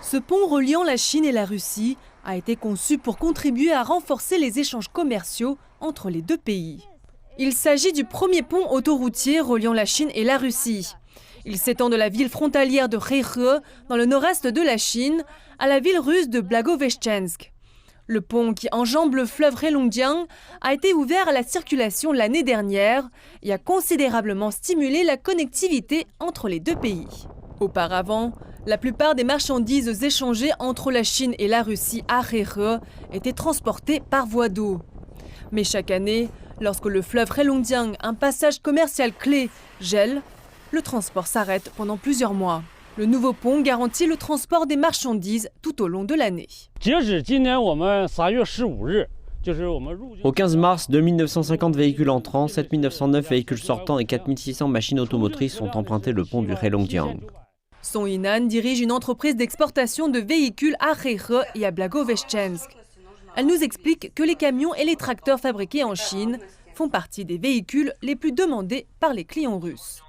Ce pont reliant la Chine et la Russie a été conçu pour contribuer à renforcer les échanges commerciaux entre les deux pays. Il s'agit du premier pont autoroutier reliant la Chine et la Russie. Il s'étend de la ville frontalière de Heihe, dans le nord-est de la Chine, à la ville russe de Blagoveshchensk. Le pont qui enjambe le fleuve Heilongjiang a été ouvert à la circulation l'année dernière et a considérablement stimulé la connectivité entre les deux pays. Auparavant, la plupart des marchandises échangées entre la Chine et la Russie à Heihe étaient transportées par voie d'eau. Mais chaque année, lorsque le fleuve Heilongjiang, un passage commercial clé, gèle, le transport s'arrête pendant plusieurs mois. Le nouveau pont garantit le transport des marchandises tout au long de l'année. Au 15 mars, 2950 véhicules entrants, 7909 véhicules sortants et 4600 machines automotrices ont emprunté le pont du Heilongjiang. Song Yinan dirige une entreprise d'exportation de véhicules à Heihe et à Blagoveshchensk. Elle nous explique que les camions et les tracteurs fabriqués en Chine font partie des véhicules les plus demandés par les clients russes.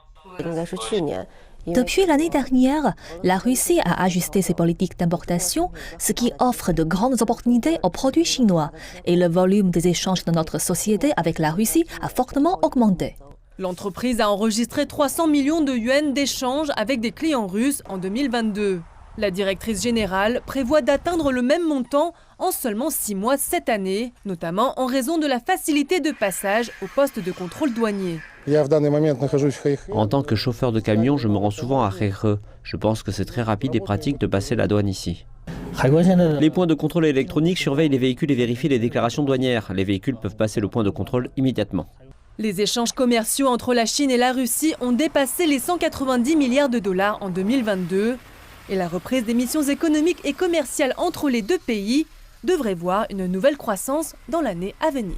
Depuis l'année dernière, la Russie a ajusté ses politiques d'importation, ce qui offre de grandes opportunités aux produits chinois. Et le volume des échanges de notre société avec la Russie a fortement augmenté. L'entreprise a enregistré 300 millions de yuans d'échanges avec des clients russes en 2022. La directrice générale prévoit d'atteindre le même montant en seulement 6 mois cette année, notamment en raison de la facilité de passage au poste de contrôle douanier. En tant que chauffeur de camion, je me rends souvent à Heihe. Je pense que c'est très rapide et pratique de passer la douane ici. Les points de contrôle électronique surveillent les véhicules et vérifient les déclarations douanières. Les véhicules peuvent passer le point de contrôle immédiatement. Les échanges commerciaux entre la Chine et la Russie ont dépassé les 190 milliards de dollars en 2022. Et la reprise des missions économiques et commerciales entre les deux pays devrait voir une nouvelle croissance dans l'année à venir.